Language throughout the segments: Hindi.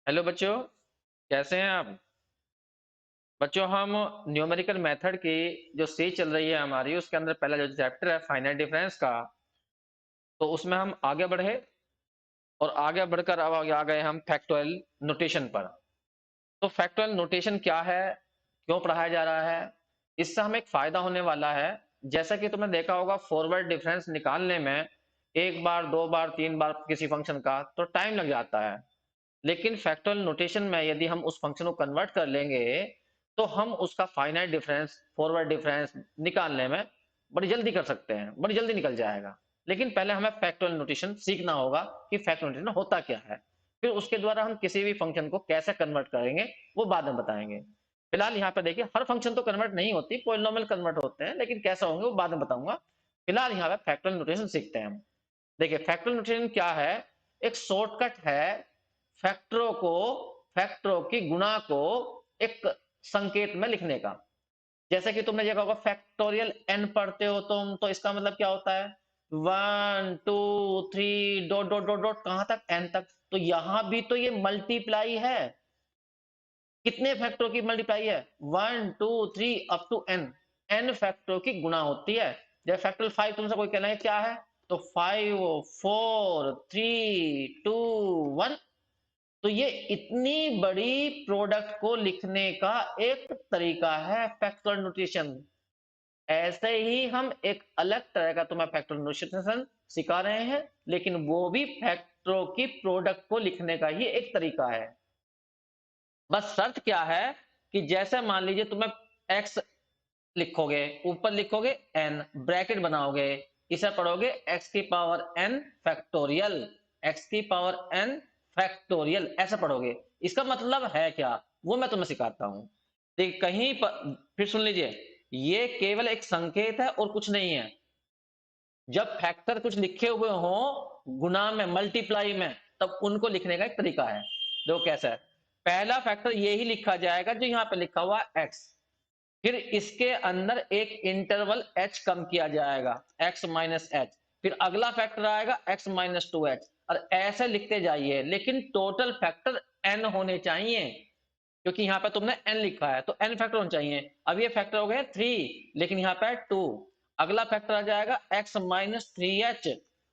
हेलो बच्चों, कैसे हैं आप? बच्चों, हम न्यूमेरिकल मेथड की जो सीरीज चल रही है हमारी, उसके अंदर पहला जो चैप्टर है फाइनाइट डिफरेंस का, तो उसमें हम आगे बढ़े और आगे बढ़कर अब आ गए हम फैक्टोरियल नोटेशन पर। तो फैक्टोरियल नोटेशन क्या है, क्यों पढ़ाया जा रहा है, इससे हमें एक फायदा होने वाला है। जैसा कि तुमने देखा होगा, फॉरवर्ड डिफरेंस निकालने में एक बार, दो बार, तीन बार किसी फंक्शन का तो टाइम लग जाता है। लेकिन फैक्टोरियल नोटेशन में यदि हम उस फंक्शन को कन्वर्ट कर लेंगे तो हम उसका फाइनाइट डिफरेंस, फॉरवर्ड डिफरेंस निकालने में बड़ी जल्दी कर सकते हैं, बड़ी जल्दी निकल जाएगा। लेकिन पहले हमें फैक्टोरियल नोटेशन सीखना होगा कि फैक्टोरियल नोटेशन होता क्या है, फिर उसके द्वारा हम किसी भी फंक्शन को कैसे कन्वर्ट करेंगे वो बाद में बताएंगे। फिलहाल यहाँ पे देखिए, हर फंक्शन तो कन्वर्ट नहीं होती, पॉलिनोमियल कन्वर्ट होते हैं, लेकिन कैसा होंगे वो बाद में बताऊंगा। फिलहाल यहाँ पे फैक्टोरियल नोटेशन सीखते हैं हम। देखिए, फैक्टोरियल नोटेशन क्या है? एक शॉर्टकट है फैक्टरों को, फैक्टरों की गुणा को एक संकेत में लिखने का। जैसे कि तुमने देखा होगा, फैक्टोरियल एन पढ़ते हो तुम, तो इसका मतलब क्या होता है? 1 2 3 डॉट डॉट डॉट डॉट कहां तक? एन तक। तो यहां भी तो ये मल्टीप्लाई है। कितने फैक्टरों की मल्टीप्लाई है? 1 2 3 अप टू एन। एन फैक्टरों की गुणा होती है। जब फैक्टोरियल 5 तुमसे कोई कहना है क्या है, तो 5 4 3 2 1। तो ये इतनी बड़ी प्रोडक्ट को लिखने का एक तरीका है फैक्टोरियल नोटेशन। ऐसे ही हम एक अलग तरह का तुम्हें फैक्टोरियल नोटेशन सिखा रहे हैं, लेकिन वो भी फैक्टरों की प्रोडक्ट को लिखने का ही एक तरीका है। बस शर्त क्या है कि जैसे मान लीजिए तुम्हें x लिखोगे, ऊपर लिखोगे n, ब्रैकेट बनाओगे, इसे पढ़ोगे x की पावर n फैक्टोरियल, x की पावर n फैक्टोरियल, ऐसे पढ़ोगे। इसका मतलब है क्या, वो मैं तुम्हें सिखाता हूं। देखिए कहीं पर फिर सुन लीजिए, ये केवल एक संकेत है और कुछ नहीं है। जब फैक्टर कुछ लिखे हुए हो गुना में, मल्टीप्लाई में, तब उनको लिखने का एक तरीका है। देखो कैसा है। पहला फैक्टर ये ही लिखा जाएगा जो यहाँ पे लिखा हुआ है x, फिर इसके अंदर एक इंटरवल h कम किया जाएगा, x माइनस एच, फिर अगला फैक्टर आएगा x माइनस 2h, और ऐसे लिखते जाइए। लेकिन टोटल फैक्टर n होने चाहिए, क्योंकि यहाँ पे तुमने n लिखा है तो n फैक्टर होने चाहिए। अब ये फैक्टर हो गए 3, लेकिन यहाँ पे 2। अगला फैक्टर आ जाएगा x माइनस 3h,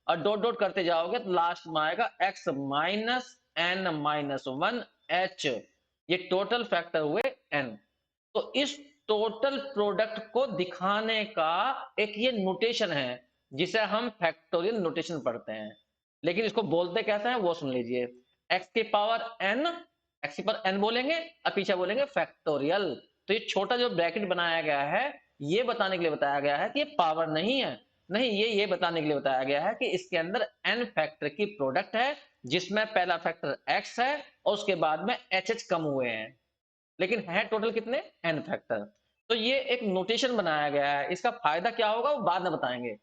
और डॉट डॉट करते जाओगे तो लास्ट में आएगा x minus n minus 1h। ये टोटल फैक्टर हुए n। तो इस टोटल प्रोडक्ट को दिखाने का एक ये नोटेशन है, जिसे हम फैक्टोरियल नोटेशन पढ़ते हैं। लेकिन इसको बोलते कैसे हैं वो सुन लीजिए। x की पावर n, x की पावर n बोलेंगे और पीछे बोलेंगे फैक्टोरियल। तो ये छोटा जो ब्रैकेट बनाया गया है, ये बताने के लिए बताया गया है कि ये पावर नहीं है, नहीं, ये बताने के लिए बताया गया है कि इसके अंदर n फैक्टर की प्रोडक्ट है, जिसमें पहला फैक्टर x है और उसके बाद में एच कम हुए हैं, लेकिन है टोटल कितने? n factor. तो ये एक नोटेशन बनाया गया है, इसका फायदा क्या होगा वो बाद में बताएंगे,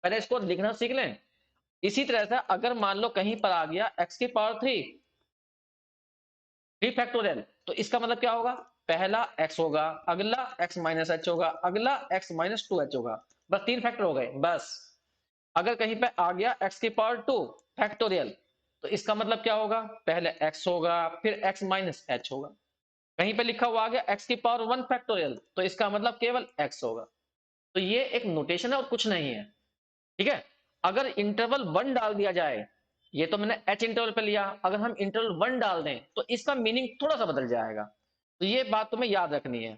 पहले इसको लिखना सीख लें। इसी तरह से अगर मान लो कहीं पर आ गया x की पावर 3 फैक्टोरियल, तो इसका मतलब क्या होगा? पहला x होगा, अगला x माइनस एच होगा, अगला x माइनस 2h होगा। बस 3 फैक्टर हो गए बस। अगर कहीं पे आ गया x की पावर 2 फैक्टोरियल, तो इसका मतलब क्या होगा? पहले x होगा, फिर x माइनस एच होगा। कहीं पे लिखा हुआ आ गया x की पावर 1 फैक्टोरियल, तो इसका मतलब केवल x होगा। तो ये एक नोटेशन है और कुछ नहीं है, ठीक है। अगर इंटरवल 1 डाल दिया जाए, ये तो मैंने h इंटरवल पे लिया, अगर हम इंटरवल 1 डाल दें तो इसका मीनिंग थोड़ा सा बदल जाएगा। तो ये बात तुम्हें याद रखनी है।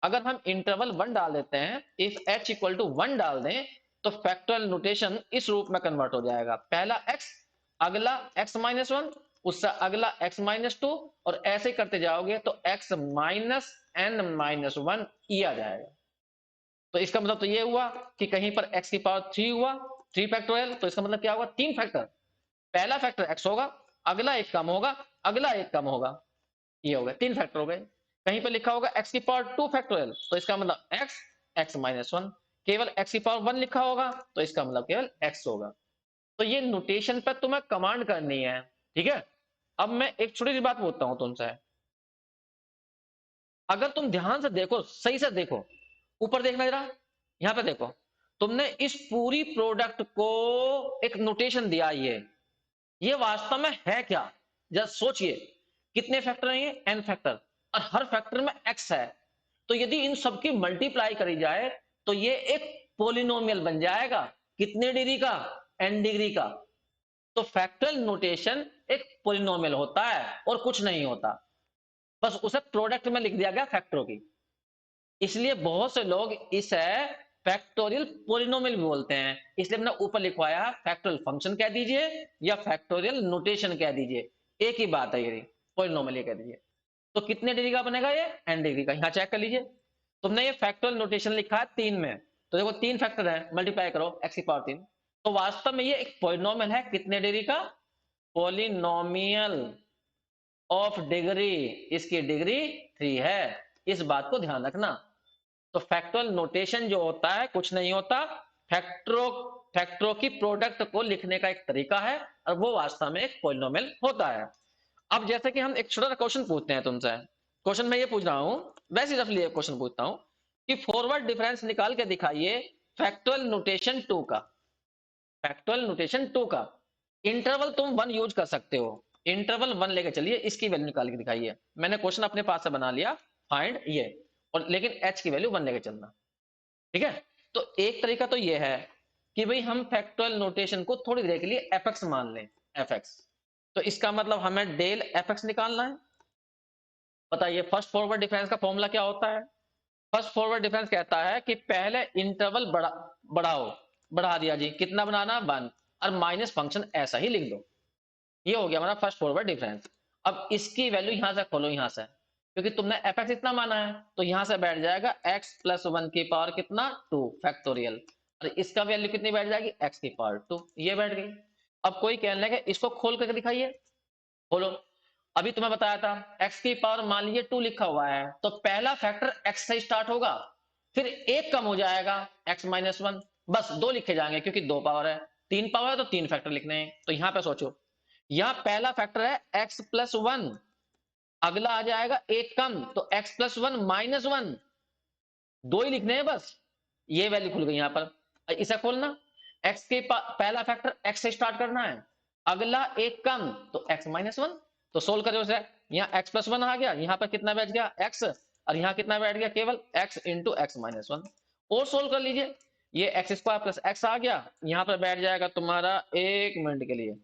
अगर हम इंटरवल 1 डाल देते हैं, इफ h इक्वल टू 1 डाल दें, तो फैक्टोरियल नोटेशन इस रूप में कन्वर्ट हो जाएगा। पहला x, अगला x माइनस 1, उससे अगला x माइनस 2, और ऐसे ही करते जाओगे तो x माइनस n माइनस 1 ई आ जाएगा। तो इसका मतलब तो ये हुआ कि कहीं पर x की पावर 3 हुआ, 3 फैक्टोरियल, तो इसका मतलब क्या होगा? 3 फैक्टर। पहला फैक्टर x होगा, अगला एक कम होगा, अगला एक कम होगा, ये हो गए 3 फैक्टर हो गए। कहीं पर लिखा होगा x की पावर 2 फैक्टोरियल, तो इसका मतलब x, x माइनस 1। केवल x की पावर 1 लिखा होगा, तो इसका मतलब केवल x होगा। तो ये नोटेशन पर तुम्हें कमांड करनी है, ठीक है। अब मैं एक छोटी सी बात बोलता हूं तुमसे। अगर तुम ध्यान से देखो, सही से देखो, ऊपर देखना जरा, यहां पे देखो, तुमने इस पूरी प्रोडक्ट को एक नोटेशन दिया, ये वास्तव में है क्या? जरा सोचिए। कितने फैक्टर हैं ये? n फैक्टर, और हर फैक्टर में x है। तो यदि इन सबकी मल्टीप्लाई करी जाए तो ये एक पोलिनोमियल बन जाएगा। कितने डिग्री का? n डिग्री का। तो फैक्टरल नोटेशन एक पोलिनोमियल होता है और कुछ नहीं होता, बस उसे प्रोडक्ट में लिख दिया गया फैक्टरों की। इसलिए बहुत से लोग इसे फैक्टोरियल पोलिनोमियल भी बोलते हैं। इसलिए मैंने ऊपर लिखवाया फैक्टोरियल फंक्शन कह दीजिए या फैक्टोरियल नोटेशन कह दीजिए, एक ही बात है। ये पोलिनोमियल ये कह दीजिए। तो कितने डिग्री का बनेगा ये? n डिग्री का। यहां चेक कर लीजिए, तुमने ये फैक्टोरियल नोटेशन लिखा है 3 में, तो देखो 3 फैक्टर है, मल्टीप्लाई करो x की पावर 3। तो वास्तव में ये एक पोलिनोमियल है, कितने डिग्री का? पोलिनोमियल ऑफ डिग्री, इसकी डिग्री 3 है। इस बात को ध्यान रखना। तो फैक्टोरियल नोटेशन जो होता है कुछ नहीं होता, फैक्टरों फैक्टरों की प्रोडक्ट को लिखने का एक तरीका है, और वो वास्तव में एक पोलिनोमियल होता है। अब जैसे कि हम एक छोटा सा क्वेश्चन पूछते हैं तुमसे, क्वेश्चन मैं ये पूछ रहा हूं, वैसे रफली एक क्वेश्चन पूछता हूं कि फॉरवर्ड डिफरेंस निकाल के दिखाइए फैक्टोरियल नोटेशन 2 का। फैक्टोरियल नोटेशन 2 का इंटरवल तुम 1 यूज कर सकते हो, इंटरवल 1 लेके चलिए, इसकी वैल्यू निकाल के दिखाइए। मैंने क्वेश्चन अपने पास से बना लिया, फाइंड ये, और लेकिन h की वैल्यू 1 लेके चलना। ठीक है, तो एक तरीका तो ये है कि भाई हम फैक्टोरियल नोटेशन को थोड़ी देर के लिए fx मान लें, fx। तो इसका मतलब हमें डेल fx निकालना है। बताइए फर्स्ट फॉरवर्ड डिफरेंस का फॉर्मूला क्या होता है? फर्स्ट फॉरवर्ड डिफरेंस कहता है कि पहले इंटरवल बढ़ाओ, बढ़ा दिया जी, कितना बनाना? 1, और माइनस फंक्शन ऐसा ही लिख दो। ये हो गया हमारा फर्स्ट फॉरवर्ड डिफरेंस। अब इसकी वैल्यू यहां से खोलो, यहां से, क्योंकि तुमने fx इतना माना है, तो यहां से बैठ जाएगा x प्लस 1 की पावर कितना? 2 फैक्टोरियल, और इसका वैल्यू कितनी बैठ जाएगी? x की पावर 2, ये बैठ गई। अब कोई कहने लगे इसको खोल करके दिखाइए, खोलो। अभी तुम्हें बताया था x की पावर मान लीजिए 2 लिखा हुआ है, तो पहला फैक्टर x से स्टार्ट होगा, फिर एक कम हो जाएगा x माइनस 1, बस 2 लिखे जाएंगे क्योंकि 2 पावर है। 3 पावर है तो 3 फैक्टर लिखने हैं। तो यहां पे सोचो, यहां पहला फैक्टर है x प्लस 1, अगला आ जाएगा एक कम, तो x प्लस 1 माइनस 1, 2 ही लिखने हैं बस। ये वैल्यू खुल गई यहां पर। इसे खोलना, x के पहला फैक्टर x से स्टार्ट करना है, अगला एक कम तो x माइनस 1। तो सोल्व करो इसे, यहाँ x प्लस 1 आ गया, यहाँ पर कितना बैठ गया? x, और यहाँ कितना बैठ गया? केवल x इंटू एक्स माइनस 1। और सोल्व कर लीजिए, ये एक्स स्क्वायर प्लस एक्स आ गया, यहाँ पर बैठ जाएगा तुम्हारा, एक मिनट के लिए,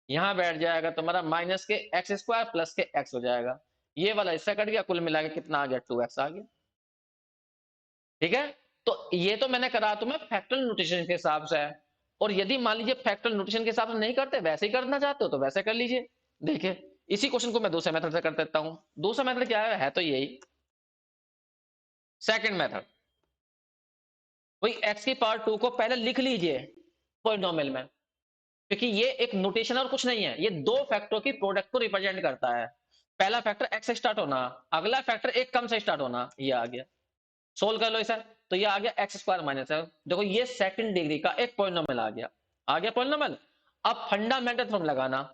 यहां बैठ जाएगा तुम्हारा माइनस के एक्स स्क्वायर प्लस के एक्स हो जाएगा। ये वाला इससे कट गया, कुल मिला के कितना आ गया? 2x आ गया। ठीक है, तो ये तो मैंने करा तुम्हें फैक्टरल नोटेशन के हिसाब से है। और यदि मान लीजिए फैक्टरल नोटेशन के हिसाब से नहीं करते, वैसे ही करना चाहते हो तो वैसे कर लीजिए। देखिए इसी क्वेश्चन को मैं दूसरे मेथड से कर देता हूं। दूसरा मेथड क्या है तो यही सेकंड मेथड, वही x की पावर 2 को पहले लिख लीजिए पॉलिनोमियल में, क्योंकि ये एक नोटेशन और कुछ नहीं है, ये दो फैक्टरों की प्रोडक्ट को रिप्रेजेंट करता है। पहला फैक्टर x से स्टार्ट होना, अगला फैक्टर एक कम से स्टार्ट होना, ये आ गया। सोल्व कर लो इसे, तो ये आ गया एक्स स्क्वायर माइनस है। देखो ये सेकंड डिग्री का एक पॉलिनोमियल आ गया पॉलिनोमियल। अब फंडामेंटल थ्योरम लगाना,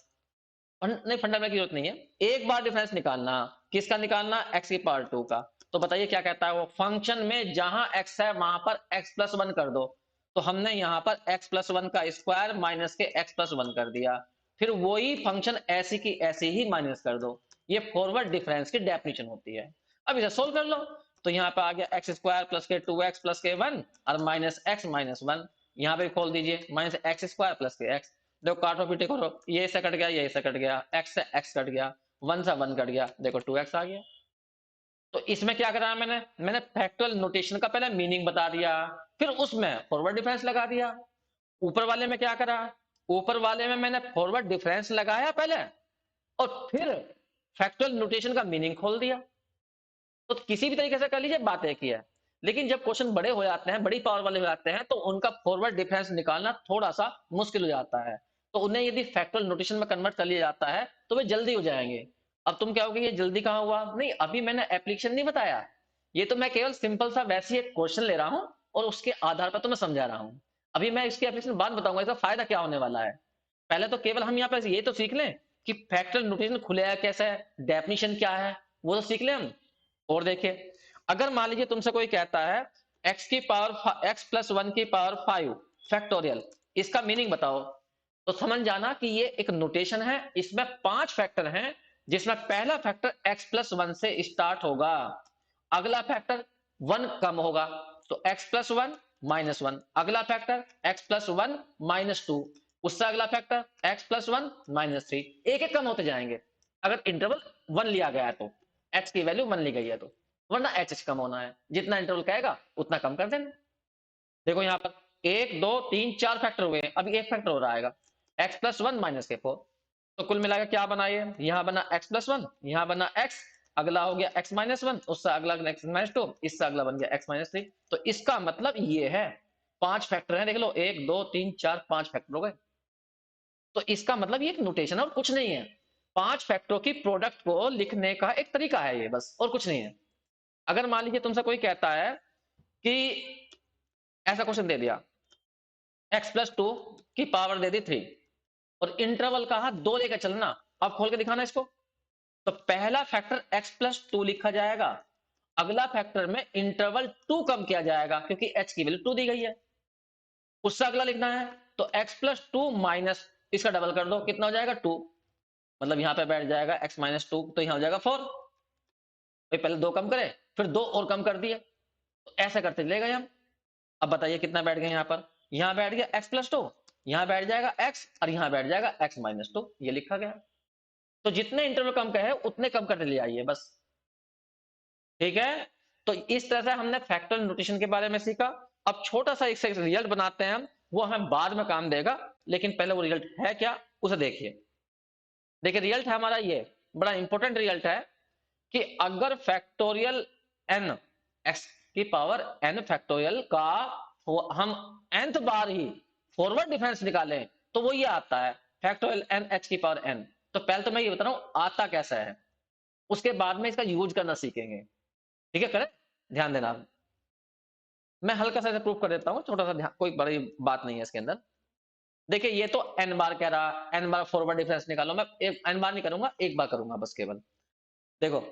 नहीं फंडामेंटल की जरूरत नहीं है, एक बार डिफरेंस निकालना, किसका निकालना? x की पावर 2 का। तो बताइए क्या कहता है वो? फंक्शन में जहां x है वहां पर x प्लस 1 कर दो। तो हमने यहां पर x प्लस 1 का स्क्वायर माइनस के x प्लस 1 कर दिया, फिर वही फंक्शन ऐसी की ऐसी ही माइनस कर दो। ये फॉरवर्ड डिफरेंस की डेफिनेशन होती है। अब इसे सोल्व कर लो, तो यहाँ पे आ गया एक्स स्क्वायर प्लस के 2x प्लस के 1 और माइनस एक्स माइनस 1, यहाँ पे खोल दीजिए माइनस एक्स स्क्वायर प्लस के एक्स। देखो काटो पीटे करो, ये से कट गया, ये से कट गया, x से x कट गया, 1 से 1 कट गया, देखो 2x आ गया। तो इसमें क्या करा मैंने फैक्टोरियल नोटेशन का पहले मीनिंग बता दिया, फिर उसमें फॉरवर्ड डिफरेंस लगा दिया। ऊपर वाले में क्या करा? ऊपर वाले में मैंने फॉरवर्ड डिफरेंस लगाया पहले, और फिर फैक्टोरियल नोटेशन का मीनिंग खोल दिया। तो किसी भी तरीके से कर लीजिए, बात एक ही है। लेकिन जब क्वेश्चन बड़े हो जाते हैं, बड़ी पावर वाले हो जाते हैं, तो उनका फॉरवर्ड डिफरेंस निकालना थोड़ा सा मुश्किल हो जाता है। तो उन्हें यदि फैक्टोरियल नोटेशन में कन्वर्ट कर लिया जाता है तो वे जल्दी हो जाएंगे। अब तुम क्या होगे, ये जल्दी कहां हुआ? नहीं, अभी मैंने एप्लीकेशन नहीं बताया, ये तो मैं केवल सिंपल सा वैसे एक क्वेश्चन ले रहा हूं और उसके आधार पर तो मैं समझा रहा हूं। अभी मैं इसकी एप्लीकेशन बाद बताऊंगा, इसका फायदा क्या होने वाला है। पहले तो केवल हम यहाँ पे ये तो सीख लें कि फैक्टोरियल नोटेशन खुलेगा कैसे है, डेफिनेशन क्या है, वो तो सीख लें हम। और देखिए, अगर मान लीजिए तुमसे कोई कहता है x की पावर x प्लस 1 की पावर 5 फैक्टोरियल, इसका मीनिंग बताओ, तो समझ जाना कि ये एक नोटेशन है, इसमें 5 फैक्टर हैं जिसमें पहला फैक्टर x प्लस वन से स्टार्ट होगा, अगला फैक्टर 1 कम होगा तो x plus one minus one, अगला factor x plus one minus two, उससे अगला factor x plus one minus three, एक एक कम होते जाएंगे अगर इंटरवल 1 लिया गया है तो, x की वैल्यू 1 ली गई है तो, वरना h कम होना है, जितना इंटरवल कहेगा उतना कम कर देना। देखो यहाँ पर 1 2 3 4 फैक्टर हुए, अभी एक फैक्टर हो रहा है x प्लस वन माइनस के फोर, तो कुल मिलाकर क्या बना, ये यहाँ बना x प्लस वन, यहाँ बना x, अगला हो गया x माइनस वन, उससे अगला x माइनस टू, इससे अगला बन गया x माइनस थ्री। तो इसका मतलब ये है 5 फैक्टर है, देख लो 1 2 3 4 5 फैक्टर हो गए। तो इसका मतलब ये एक नोटेशन है और कुछ नहीं है, 5 फैक्टरों की प्रोडक्ट को लिखने का एक तरीका है ये, बस और कुछ नहीं है। अगर मान लीजिए तुमसे कोई कहता है कि ऐसा क्वेश्चन दे दिया x प्लस टू की पावर दे दी 3 और इंटरवल कहा 2 लेकर चलना, अब खोल के दिखाना इसको, तो पहला फैक्टर x प्लस टू लिखा जाएगा, अगला फैक्टर में इंटरवल 2 कम किया जाएगा क्योंकि h की वैल्यू 2 दी गई है, उससे अगला लिखना है तो x प्लस टू माइनस इसका डबल कर दो, कितना हो जाएगा 2, मतलब यहां पे बैठ जाएगा x माइनस टू, तो यहां हो जाएगा 4, भाई पहले 2 कम करे फिर 2 और कम कर दिए, तो ऐसा करते चले गए हम। अब बताइए कितना बैठ गया यहाँ पर, यहाँ बैठ गया x प्लस टू, यहाँ बैठ जाएगा x और यहाँ बैठ जाएगा x माइनस टू, ये लिखा गया। तो जितने इंटरवल कम कहे उतने कम करते ले आइए बस, ठीक है। तो इस तरह से हमने फैक्टोरियल नोटेशन के बारे में सीखा। अब छोटा सा एक रिजल्ट बनाते हैं हम, वो हमें बाद में काम देगा, लेकिन पहले वो रिजल्ट है क्या उसे देखिए। देखिए रिजल्ट है हमारा ये, बड़ा इंपॉर्टेंट रिजल्ट है कि अगर फैक्टोरियल n x की पावर n फैक्टोरियल का हम nth बार ही फॉरवर्ड डिफरेंस निकालें तो वो ये आता है फैक्टोरियल n h की पावर n। तो पहले तो मैं ये बता रहा हूं आता कैसा है, उसके बाद में इसका यूज करना सीखेंगे, ठीक है। करें, ध्यान देना, मैं हल्का सा प्रूफ कर देता हूं, छोटा सा ध्यान, कोई बड़ी बात नहीं है इसके अंदर। देखिए ये तो n बार कह रहा, n बार फॉरवर्ड डिफरेंस निकालो, मैं एक n बार नहीं करूंगा, एक बार करूंगा बस केवल। देखो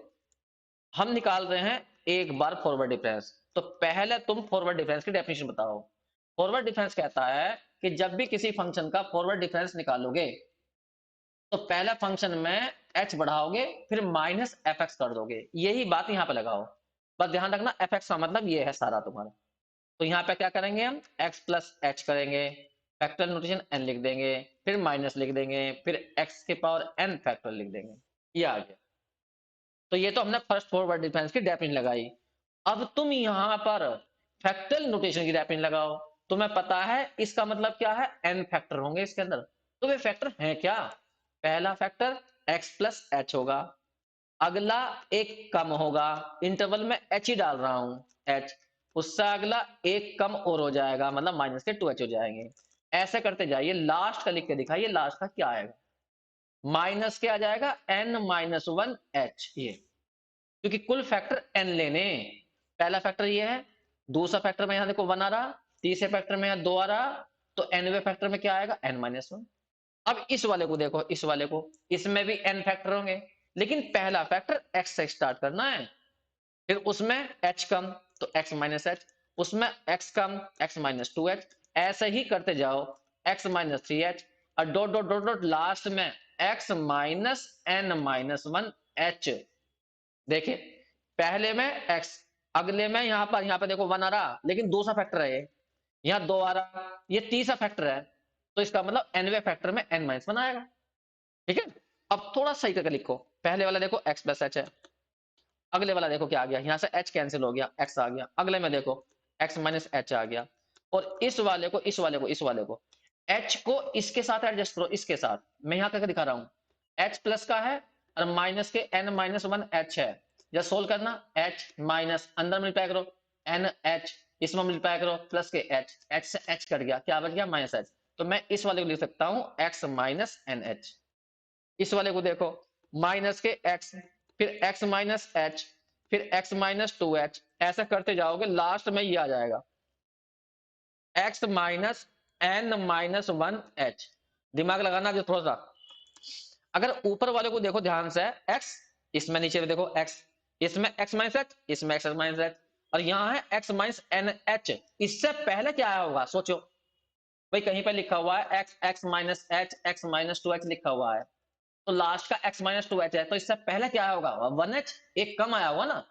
हम निकाल रहे हैं एक बार फॉरवर्ड डिफरेंस, तो पहले तुम फॉरवर्ड डिफरेंस की डेफिनेशन बताओ। फॉरवर्ड डिफरेंस कहता है कि जब भी किसी फंक्शन का फॉरवर्ड डिफरेंस निकालोगे तो पहला फंक्शन में h बढ़ाओगे फिर माइनस एफ एक्स कर दोगे, यही बात यहां पे लगाओ, बस ध्यान रखना एफ एक्स का मतलब ये है सारा तुम्हारा। तो यहाँ पे क्या करेंगे हम x प्लस एच करेंगे, फैक्टोरियल नोटेशन n लिख देंगे, फिर माइनस लिख देंगे, फिर x के पावर n फैक्टोरियल लिख देंगे, ये आ गया। तो ये तो हमने फर्स्ट फॉरवर्ड डिफरेंस की डेफिनेशन लगाई। अब तुम यहां पर फैक्टोरियल नोटेशन की डेफिनेशन लगाओ, तुम्हें पता है इसका मतलब क्या है, n फैक्टर होंगे इसके अंदर, तो वे फैक्टर हैं क्या, पहला फैक्टर x प्लस एच होगा, अगला एक कम होगा, इंटरवल में h ही डाल रहा हूं h, उससे अगला एक कम और हो जाएगा, मतलब माइनस के 2h हो जाएंगे। ऐसे करते जाइए, लास्ट का लिख के दिखाइए, लास्ट का क्या आएगा, माइनस के आ जाएगा n माइनस वन एच, ये क्योंकि कुल फैक्टर n लेने, पहला फैक्टर ये है, दूसरा फैक्टर में यहां देखो 1 आ रहा, तीसरे फैक्टर में यहां 2 आ रहा, तो nवे फैक्टर में क्या आएगा n माइनस वन। अब इस वाले को देखो, इस वाले को, इसमें भी n फैक्टर होंगे, लेकिन पहला फैक्टर x से स्टार्ट करना है, फिर उसमें h कम तो x माइनस एच, उसमें x कम x माइनस टू एच, ऐसे ही करते जाओ x माइनस थ्री एच और dot dot dot dot last में x minus n minus one H. देखिए पहले में x, अगले में यहाँ पर देखो 1 आ रहा, लेकिन दूसरा फैक्टर है ये, यहाँ 2 आ रहा, ये तीसरा फैक्टर है, तो इसका मतलब nवे फैक्टर में n माइनस वन आएगा, ठीक है। अब थोड़ा सही करके लिखो, पहले वाला देखो x प्लस एच है, अगले वाला देखो क्या आ गया, यहाँ से h कैंसिल हो गया, x आ गया, अगले में देखो x माइनस एच आ गया, और इस वाले को इस वाले को इस वाले को h को इसके साथ एडजस्ट करो, इसके साथ मैं यहाँ करके दिखा रहा हूँ, h प्लस का है और माइनस के n माइनस वन एच है, जब सोल्व करना h माइनस अंदर मल्टीप्लाई करो n h, इसमें मल्टीप्लाई करो प्लस के h से h कट गया, क्या बच गया माइनस h, तो मैं इस वाले को लिख सकता हूँ x माइनस एन एच। इस वाले को देखो माइनस के x, फिर x माइनस एच, फिर x माइनस टू एच, ऐसा करते जाओगे लास्ट में ये आ जाएगा x minus n minus one h. दिमाग लगाना जो थोड़ा सा, अगर ऊपर वाले को देखो ध्यान से x, इसमें नीचे में देखो x, इसमें x माइनस एच, इसमें x माइनस एच, और यहाँ है x माइनस एन एच, इससे पहले क्या आया होगा सोचो भाई, कहीं पर लिखा हुआ है x x minus H, x minus two H लिखा हुआ है, तो लास्ट का x माइनस टू एच है, तो इससे पहले क्या आया होगा, 1h, एक कम आया होगा ना।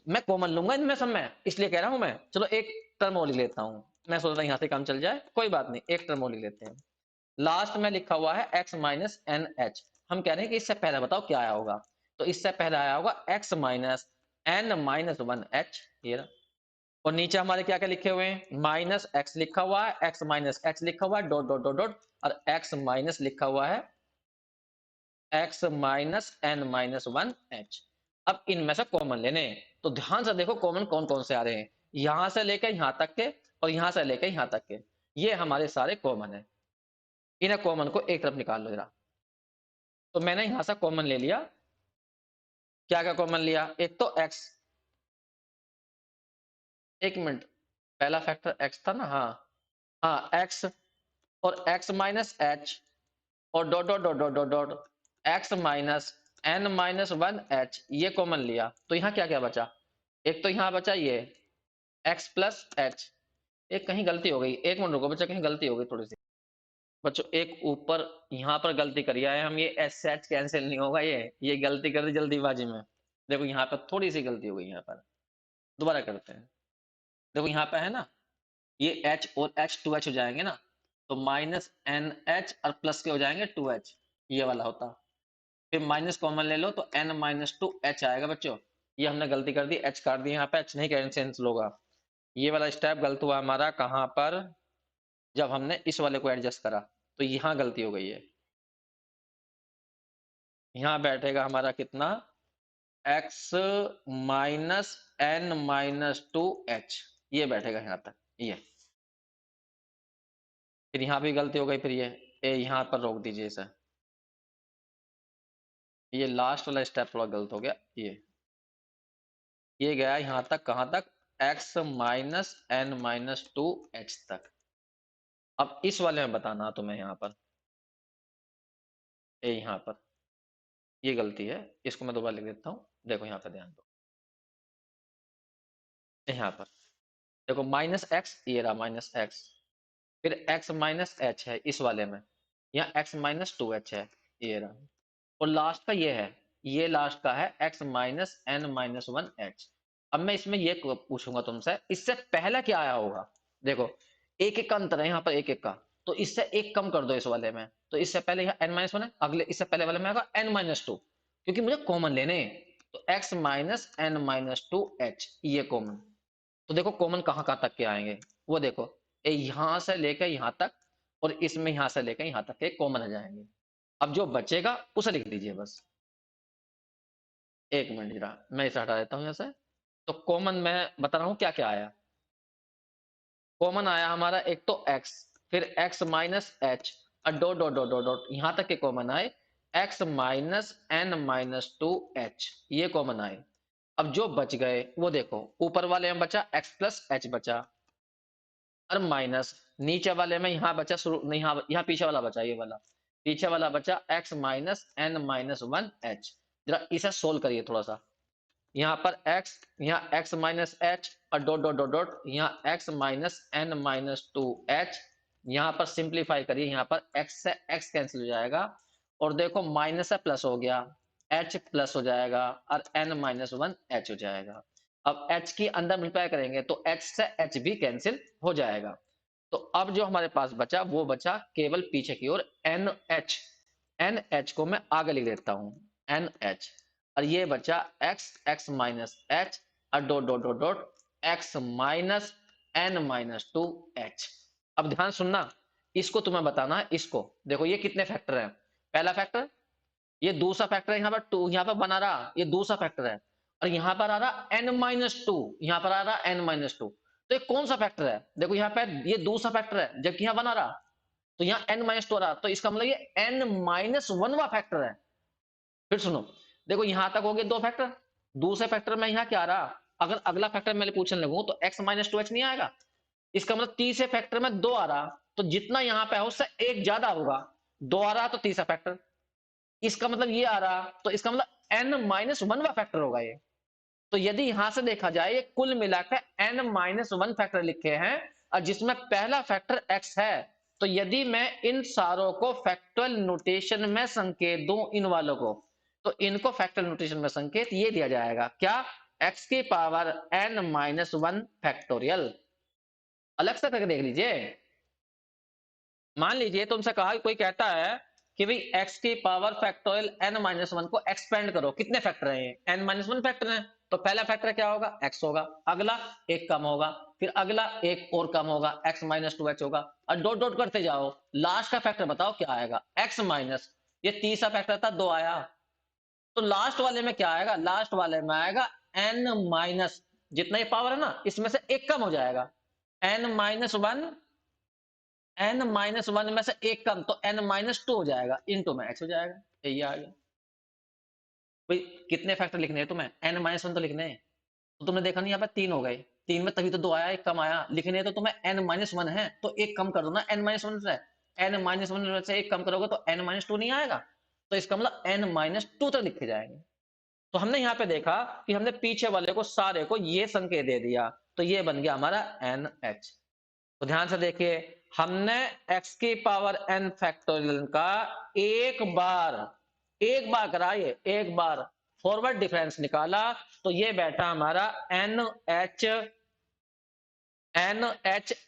मैं कॉमन लूंगा इनमें सब में, इसलिए कह रहा हूं मैं। चलो एक टर्म और लिख लेता हूं, मैं सोच रहा हूं यहां से काम चल जाए, कोई बात नहीं, एक टर्म और लिख लेते हैं। लास्ट में लिखा हुआ है x माइनस एन एच। हम कह रहे हैं कि इससे पहले बताओ क्या आया होगा, तो इससे पहले आया होगा x minus n minus one h, ये रहा। और नीचे हमारे क्या क्या लिखे हुए हैं, माइनस एक्स लिखा हुआ है, एक्स माइनस एच लिखा हुआ है, डॉट डॉट डॉट डॉट, और एक्स माइनस लिखा हुआ है x minus n minus one h. अब इनमें से कॉमन लेने हैं, तो ध्यान से देखो कॉमन कौन कौन से आ रहे हैं, यहां से लेकर यहां तक के और यहां से लेकर यहां तक के, ये हमारे सारे कॉमन है। इन्हें कॉमन को एक तरफ निकाल लो जरा। तो मैंने यहां से कॉमन ले लिया, क्या क्या कॉमन लिया, एक तो एक्स, एक मिनट, पहला फैक्टर एक्स था ना, हाँ हाँ एक्स, और एक्स माइनस एच, और dot dot dot dot dot dot x minus n minus one h, ये कॉमन लिया, तो यहाँ क्या क्या बचा, एक तो यहाँ बचा ये एक्स प्लस एच। एक कहीं गलती हो गई, एक मिनट रुको बच्चा, कहीं गलती हो गई थोड़ी सी बच्चों, एक ऊपर यहाँ पर गलती करी है हम, ये एस एच कैंसिल नहीं होगा, ये गलती कर दी जल्दीबाजी में। देखो यहाँ पर थोड़ी सी गलती हो गई, यहाँ पर दोबारा करते हैं। देखो यहाँ पे है ना, ये एच और एच टू एच हो जाएंगे ना, तो माइनस एन एच और प्लस के हो जाएंगे टू एच, ये वाला होता। फिर माइनस कॉमन ले लो तो एन माइनस टू एच आएगा बच्चों। ये हमने गलती कर दी, एच काट दी, यहाँ पे एच नहीं कैंसिल होगा। ये वाला स्टेप गलत हुआ हमारा, कहाँ पर, जब हमने इस वाले को एडजस्ट करा, तो यहाँ गलती हो गई है। यहाँ बैठेगा हमारा कितना, x minus n minus two h, ये बैठेगा यहाँ तक, ये। फिर यहाँ भी गलती हो गई, फिर ये यहाँ पर रोक दीजिए इसे, ये लास्ट वाला स्टेप थोड़ा गलत हो गया, ये गया यहाँ तक, कहाँ तक, x minus n minus two h तक। अब इस वाले में बताना तुम्हें, यहाँ पर यहाँ पर ये गलती है, इसको मैं दोबारा लिख देता हूँ, देखो यहाँ पर ध्यान दो, यहाँ पर देखो माइनस एक्स, ये रहा माइनस एक्स, फिर x माइनस एच है इस वाले में, यहाँ x माइनस टू एच है, ये रहा, और लास्ट का ये है, ये लास्ट का है x minus n minus one h. अब मैं इसमें ये पूछूंगा तुमसे, इससे पहले क्या आया होगा, देखो एक एक का अंतर है यहाँ पर, एक एक का, तो इससे एक कम कर दो इस वाले में, तो इससे पहले यहाँ n माइनस वन है, अगले इससे पहले वाले में आएगा n माइनस टू, क्योंकि मुझे कॉमन लेने हैं, तो x minus n minus two h, ये कॉमन। तो देखो कॉमन कहाँ कहाँ तक के आएंगे, वो देखो यहां से लेकर यहां तक, और इसमें यहां से लेकर यहां तक के कॉमन आ जाएंगे। अब जो बचेगा उसे लिख दीजिए बस, एक मिनट जरा मैं इसे हटा देता हूं यहां से। तो कॉमन मैं बता रहा हूं क्या क्या आया, कॉमन आया हमारा एक तो x, फिर x माइनस एच, और dot dot dot dot dot यहां तक के कॉमन आए, x minus n minus two h, ये कॉमन आए। अब जो बच गए वो देखो, ऊपर वाले में बचा x प्लस एच बचा, और माइनस नीचे वाले में यहाँ बचा, शुरू नहीं, यहाँ पीछे वाला बचा, ये वाला पीछे वाला बचा x minus n minus one h. जरा इसे सोल्व करिए थोड़ा सा, यहाँ पर x, यहाँ x माइनस एच, और डॉट डॉट डॉट डॉट यहाँ x minus n minus two h, यहाँ पर सिंप्लीफाई करिए, यहाँ पर x से x कैंसिल हो जाएगा, और देखो माइनस से प्लस हो गया, h प्लस हो जाएगा, और n माइनस वन एच हो जाएगा। अब h की अंदर मल्टीप्लाई करेंगे तो h से h भी कैंसिल हो जाएगा। तो अब जो हमारे पास बचा वो बचा केवल पीछे की ओर NH, NH को मैं आगे लिख देता हूं NH, और ये बचा x, x माइनस एच, और dot dot dot dot x minus n minus two H. अब ध्यान सुनना, इसको तुम्हें बताना है, इसको देखो ये कितने फैक्टर हैं, पहला फैक्टर, ये दूसरा फैक्टर है, यहाँ पर टू, यहाँ पर बना रहा ये दूसरा फैक्टर है, और यहाँ पर आ रहा n माइनस टू, यहाँ पर आ रहा n माइनस टू, तो ये कौन सा फैक्टर है, देखो यहाँ पे ये दूसरा फैक्टर है, जबकि यहाँ बना रहा, तो यहाँ n माइनस टू आ रहा, तो इसका मतलब ये n माइनस वनवा फैक्टर है। फिर सुनो, देखो यहाँ तक हो गए दो फैक्टर, दूसरे फैक्टर में यहाँ क्या आ रहा, अगर अगला फैक्टर मैं पूछने लगूं तो x माइनस टू एच नहीं आएगा, इसका मतलब तीसरे फैक्टर में दो आ रहा, तो जितना यहाँ पे है उससे एक ज्यादा होगा, दो आ रहा तो तीसरा फैक्टर, इसका मतलब ये आ रहा, तो इसका मतलब n माइनस वनवा फैक्टर होगा ये। तो यदि यहां से देखा जाए, ये कुल मिलाकर n माइनस वन फैक्टर लिखे हैं, और जिसमें पहला फैक्टर x है, तो यदि मैं इन सारों को फैक्टोरियल नोटेशन में संकेत दूं, इन वालों को, तो इनको फैक्टोरियल नोटेशन में संकेत ये दिया जाएगा क्या, x की पावर n-1 फैक्टोरियल। अलग से करके देख लीजिए। मान लीजिए तुमसे कहा, कोई कहता है कि भाई x की पावर फैक्टोरियल n-1 को एक्सपेंड करो, कितने फैक्टर हैं, n-1 फैक्टर हैं, तो पहला फैक्टर क्या होगा, x होगा, अगला एक कम होगा, फिर अगला एक और कम होगा, x-2h होगा, और डॉट डॉट करते जाओ, लास्ट का फैक्टर बताओ क्या आएगा, x माइनस, ये तीसरा फैक्टर था 2 आया, तो लास्ट वाले में क्या आएगा, लास्ट वाले में आएगा n माइनस, जितना ये पावर है ना इसमें से एक कम हो जाएगा, n-1, n-1 में से एक कम, तो n-2 हो जाएगा, इनटू में x हो जाएगा। यही आ गया। भाई कितने फैक्टर लिखने हैं तुम्हें, n-1 तो लिखने हैं, तो तुमने देखा नहीं यहाँ पे 3 हो गए, 3 में तभी तो 2 आया, एक कम आया, लिखने तो तुम्हें n-1 है, तो एक कम कर दो ना n-1 से, n-1 से एक कम करोगे तो n-2 नहीं आएगा, तो इसका मतलब n-2 तक लिखे जाएंगे। तो हमने यहाँ पे देखा कि हमने पीछे वाले को सारे को ये संकेत दे दिया, तो ये बन गया हमारा NH। तो ध्यान से देखिए, हमने x की पावर n फैक्टोरियल का एक बार कराइए, एक बार फॉरवर्ड डिफरेंस निकाला, तो ये बैठा हमारा NH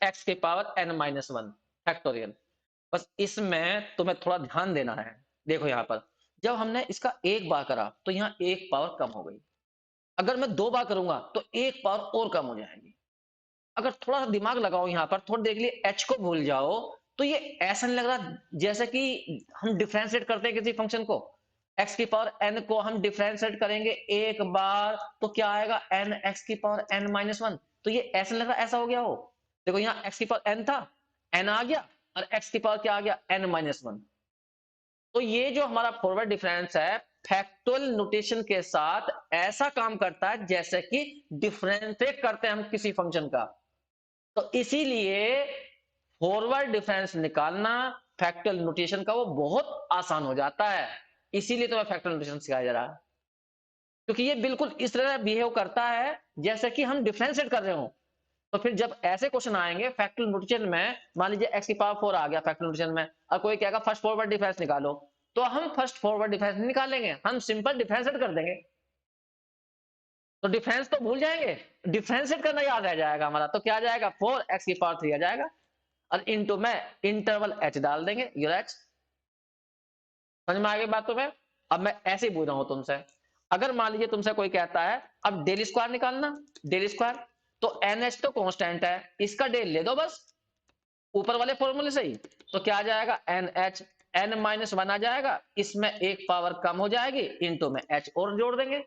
x की पावर n-1 फैक्टोरियल। बस इसमें तुम्हें थोड़ा ध्यान देना है। देखो यहाँ पर जब हमने इसका एक बार करा तो यहाँ एक पावर कम हो गई, अगर मैं 2 बार करूंगा तो एक पावर और कम हो जाएगी। अगर थोड़ा सा दिमाग लगाओ यहाँ पर, थोड़ा देख लिए h को भूल जाओ, तो ये ऐसा नहीं लग रहा जैसे कि हम डिफरेंशिएट करते हैं किसी फंक्शन को, x की पावर n को हम डिफरेंशिएट करेंगे एक बार तो क्या आएगा, n x की पावर n-1, तो ये ऐसा लग रहा ऐसा हो गया हो। देखो यहाँ x की पावर n था, n आ गया, और x की पावर क्या आ गया, n-1। तो ये जो हमारा फॉरवर्ड डिफरेंस है फैक्टोरियल नोटेशन के साथ ऐसा काम करता है जैसे कि डिफरेंशिएट करते हैं हम किसी फंक्शन का। तो इसीलिए फॉरवर्ड डिफरेंस निकालना फैक्टोरियल नोटेशन का वो बहुत आसान हो जाता है, इसीलिए तो मैं फैक्टोरियल नोटेशन सिखाया जा रहा है, क्योंकि ये बिल्कुल इस तरह बिहेव करता है जैसे कि हम डिफरेंशिएट कर रहे हो। तो फिर जब ऐसे क्वेश्चन आएंगे फैक्टोरियल नोटेशन में, मान लीजिए x की पावर 4 आ गया फैक्टोरियल नोटेशन में, और कोई कहेगा फर्स्ट फॉरवर्ड डिफरेंस निकालो, तो हम फर्स्ट फॉरवर्ड डिफरेंस नहीं निकालेंगे, हम सिंपल डिफरेंशिएट कर देंगे। तो डिफरेंस तो भूल जाएंगे, डिफरेंशिएट करना याद रह जाएगा हमारा, तो क्या आ जाएगा, 4x की पावर 3 आ जाएगा, और इनटू में इंटरवल h डाल देंगे, योर x। समझ में आ गई बात तुम्हें। अब मैं ऐसे ही पूछ रहा हूं तुमसे, अगर मान लीजिए तुमसे कोई कहता है अब डेल स्क्वायर निकालना, डेल स्क्वायर, तो NH तो कांस्टेंट है, इसका डेल ले दो बस ऊपर वाले फॉर्मूले से ही, तो क्या आ जाएगा, NH n-1 आ जाएगा, इसमें एक पावर कम हो जाएगी, इनटू में h और जोड़ देंगे,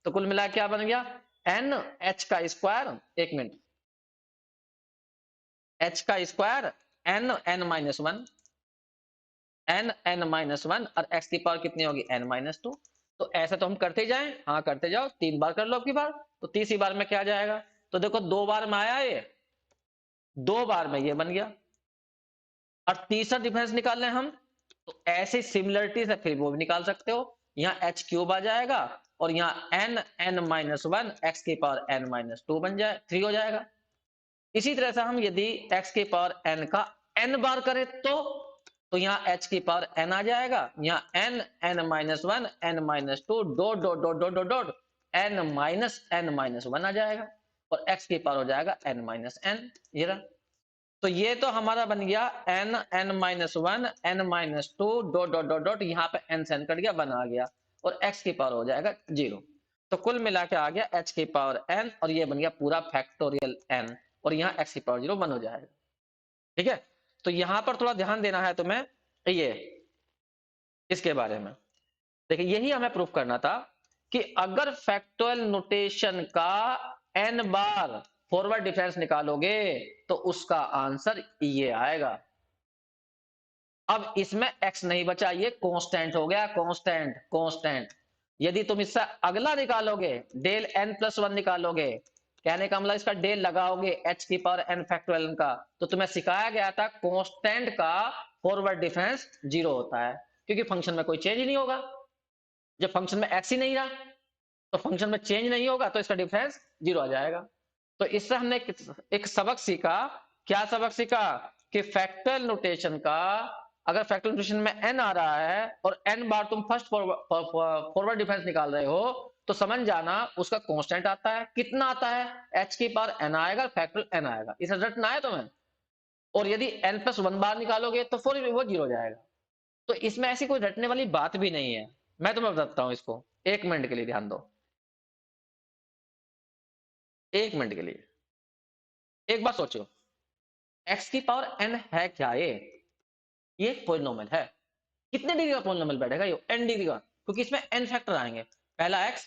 तो कुल मिला क्या बन गया, NH का स्क्वायर, एक मिनट, h का स्क्वायर n-1 n-1 और x की पावर कितनी होगी, n-2। तो ऐसा तो हम करते जाएं, हाँ करते जाओ, 3 बार कर लो अब की बार, तो तीसरी बार में क्या आ जाएगा, तो देखो 2 बार में आया ये, 2 बार में ये बन गया, और तीसरा डिफरेंस निकाल लें हम, तो ऐसे सिमिलरिटी से फिर वो भी निकाल सकते हो, यहाँ h क्यूब आ जाएगा, और यहाँ n-1 x की पावर n-2 बन जाए, 3 हो जाएगा। इसी तरह से हम यदि x की पावर n का n बार करें तो यहाँ h की पावर n आ जाएगा, यहाँ n-1 n-2 dot dot dot dot dot dot n-1 आ जाएगा, और x की पावर हो जाएगा n-n, ये रहा। तो ये तो हमारा बन गया n-1 n-2 dot dot dot dot, यहाँ पे n से n कट गया, 1 आ गया, और x की पावर हो जाएगा 0। तो कुल मिला के आ गया h की पावर n, और ये बन गया पूरा फैक्टोरियल n, और यहाँ x की पावर 0 1 हो जाएगा। ठीक है, तो यहां पर थोड़ा ध्यान देना है तुम्हें ये इसके बारे में। देखिए यही हमें प्रूफ करना था कि अगर फैक्टोरियल नोटेशन का n बार फॉरवर्ड डिफरेंस निकालोगे तो उसका आंसर ये आएगा। अब इसमें x नहीं बचा, ये कांस्टेंट हो गया, कांस्टेंट कांस्टेंट। यदि तुम इससे अगला निकालोगे, डेल n+1 निकालोगे, कहने का मतलब इसका डेल लगाओगे h की पावर n फैक्टोरियल का, तो तुम्हें सिखाया गया था कांस्टेंट का फॉरवर्ड डिफरेंस 0 होता है, क्योंकि फंक्शन में कोई चेंज नहीं होगा। जब फंक्शन में x ही नहीं रहा तो फंक्शन में चेंज नहीं होगा, तो इसका डिफरेंस 0 आ जाएगा। तो इससे हमने एक सबक सीखा, क्या सबक सीखा, कि फैक्टर नोटेशन का अगर फैक्टर नोटेशन में n आ रहा है और n बार तुम फर्स्ट फॉरवर्ड डिफरेंस निकाल रहे हो तो समझ जाना उसका कांस्टेंट आता है। कितना आता है? h की पावर n आएगा, फैक्टर n आएगा। इसे रटना है तुम्हें। और यदि n प्लस 1 बार निकालोगे तो फिर वो 0 हो जाएगा। तो इसमें ऐसी कोई रटने वाली बात भी नहीं है। मैं तुम्हें बताता हूं इसको, 1 मिनट के लिए ध्यान दो, 1 मिनट के लिए एक बार सोचो, x की पावर n है क्या? ये पॉलिनोमियल है। कितने डिग्री का पॉलिनोमियल बैठेगा? ये n डिग्री का, क्योंकि इसमें n फैक्टर आएंगे। पहला x,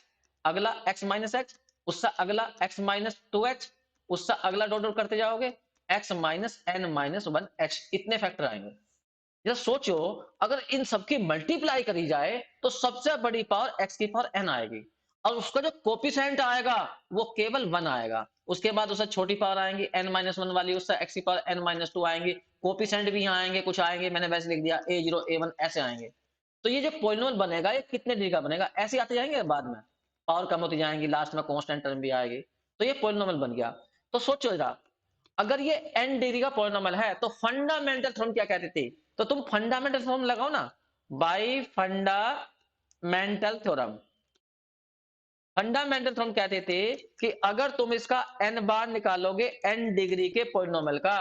अगला x माइनस एक्स, उससे अगला x माइनस 2x, उससे अगला डॉट डॉट करते जाओगे x minus n minus 1x, इतने फैक्टर आएंगे। जरा सोचो, अगर इन सबकी मल्टीप्लाई करी जाए तो सबसे बड़ी पावर x की पावर n आएगी और उसका जो कोफिशिएंट आएगा वो केवल 1 आएगा। उसके बाद उससे छोटी पावर आएंगी n माइनस 1 वाली, उससे x की पावर n माइनस 2 आएंगी। कोफिशिएंट भी यहाँ आएंगे, कुछ आएंगे, मैंने वैसे लिख दिया a0 a1 ऐसे आएंगे। तो ये जो पॉलिनोमियल बनेगा ये कितने डिग्री का बनेगा? ऐसे आते जाएंगे, बाद में पावर कम होती जाएंगी, लास्ट में कांस्टेंट टर्म भी आएगी। तो ये पॉलिनोमियल बन गया। तो सोचो जरा, अगर ये n डिग्री का पॉलिनोमियल है तो फंडामेंटल थ्योरम क्या कहती थी? तो तुम फंडामेंटल थ्योरम लगाओ ना, bye fundamental theorem. Fundamental theorem कहते थे कि अगर तुम इसका n बार निकालोगे n डिग्री के पॉलिनोमियल का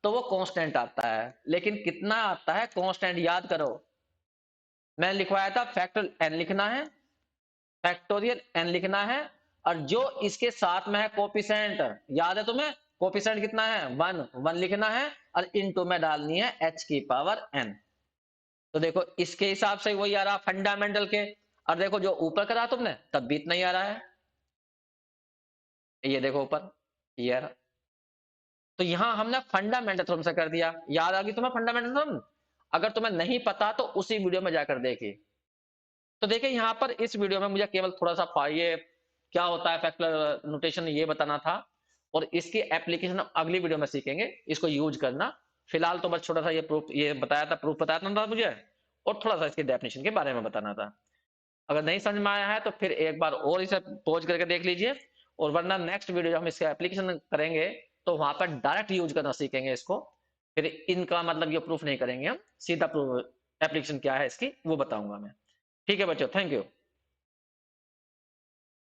तो वो कांस्टेंट आता है। लेकिन कितना आता है कांस्टेंट? याद करो, मैंने लिखवाया था फैक्टर n लिखना है, फैक्टोरियल n लिखना है, और जो इसके साथ में है कोफिशिएंट, याद है तुम्हें कोफिशिएंट कितना है? 1 लिखना है, और इनटू में डालनी है h की पावर n। तो देखो इसके हिसाब से वही आ रहा फंडामेंटल के, और देखो जो ऊपर करा तुमने तब भी इतना ही आ रहा है। ये देखो ऊपर, ये आ रहा। तो यहां हमने फंडामेंटल थ्योरम से कर दिया। याद आ गई तुम्हें फंडामेंटल थ्योरम? अगर तुम्हें नहीं पता तो उसी वीडियो में जाकर देखिए। तो देखिए यहाँ पर इस वीडियो में मुझे केवल थोड़ा सा ये क्या होता है फैक्टर नोटेशन ये बताना था, और इसकी एप्लीकेशन अगली वीडियो में सीखेंगे, इसको यूज करना। फिलहाल तो बस छोटा सा ये प्रूफ ये बताया था, प्रूफ बताया था मुझे, और थोड़ा सा इसके डेफिनेशन के बारे में बताना था। अगर नहीं समझ में आया है तो फिर एक बार और इसे पॉज करके देख लीजिए, और वरना नेक्स्ट वीडियो जब हम इसका एप्लीकेशन करेंगे तो वहां पर डायरेक्ट यूज करना सीखेंगे इसको। फिर इनका मतलब ये प्रूफ नहीं करेंगे हम, सीधा प्रूफ एप्लीकेशन क्या है इसकी वो बताऊंगा मैं। ठीक है बच्चों, थैंक यू।